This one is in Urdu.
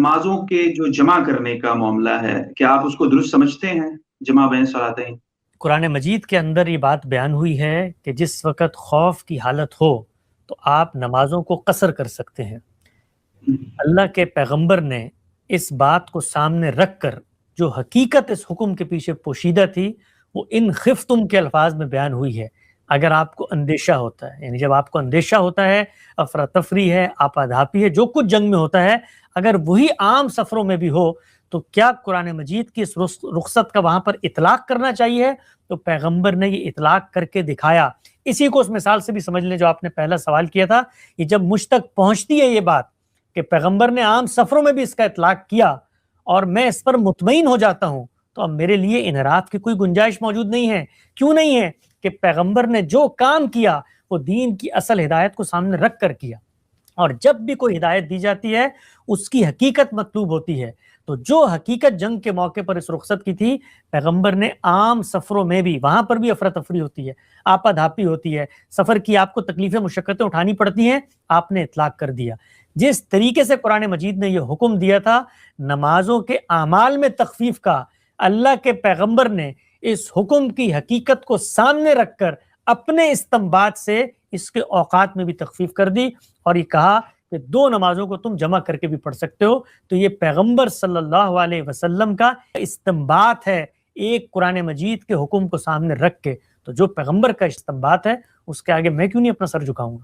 نمازوں کے جو جمع کرنے کا معاملہ ہے، کیا آپ اس کو درست سمجھتے ہیں، جمع بین صلاتین؟ قرآن مجید کے اندر یہ بات بیان ہوئی ہے کہ جس وقت خوف کی حالت ہو تو آپ نمازوں کو قصر کر سکتے ہیں۔ اللہ کے پیغمبر نے اس بات کو سامنے رکھ کر جو حقیقت اس حکم کے پیچھے پوشیدہ تھی وہ ان خفتم کے الفاظ میں بیان ہوئی ہے۔ اگر آپ کو اندیشہ ہوتا ہے، یعنی جب آپ کو اندیشہ ہوتا ہے، افراتفری ہے، آپادھاپی ہے، جو کچھ جنگ میں ہوتا ہے، اگر وہی عام سفروں میں بھی ہو تو کیا قرآن مجید کی اس رخصت کا وہاں پر اطلاق کرنا چاہیے؟ تو پیغمبر نے یہ اطلاق کر کے دکھایا۔ اسی کو اس مثال سے بھی سمجھ لیں جو آپ نے پہلا سوال کیا تھا، یہ جب مجھ تک پہنچتی ہے یہ بات کہ پیغمبر نے عام سفروں میں بھی اس کا اطلاق کیا اور میں اس پر مطمئن ہو جاتا ہوں، تو اب میرے لیے انحراف کی کوئی گنجائش موجود نہیں ہے۔ کیوں نہیں ہے؟ کہ پیغمبر نے جو کام کیا وہ دین کی اصل ہدایت کو سامنے رکھ کر کیا، اور جب بھی کوئی ہدایت دی جاتی ہے اس کی حقیقت مطلوب ہوتی ہے۔ تو جو حقیقت جنگ کے موقع پر اس رخصت کی تھی، پیغمبر نے عام سفروں میں بھی، وہاں پر بھی افراتفری ہوتی ہے، آپادھاپی ہوتی ہے، سفر کی آپ کو تکلیفیں مشقتیں اٹھانی پڑتی ہیں، آپ نے اطلاق کر دیا۔ جس طریقے سے قرآن مجید نے یہ حکم دیا تھا نمازوں کے اعمال میں تخفیف کا، اللہ کے پیغمبر نے اس حکم کی حقیقت کو سامنے رکھ کر اپنے استنباط سے اس کے اوقات میں بھی تخفیف کر دی، اور یہ کہا کہ 2 نمازوں کو تم جمع کر کے بھی پڑھ سکتے ہو۔ تو یہ پیغمبر صلی اللہ علیہ وسلم کا استنباط ہے ایک قرآن مجید کے حکم کو سامنے رکھ کے۔ تو جو پیغمبر کا استنباط ہے اس کے آگے میں کیوں نہیں اپنا سر جھکاؤں گا؟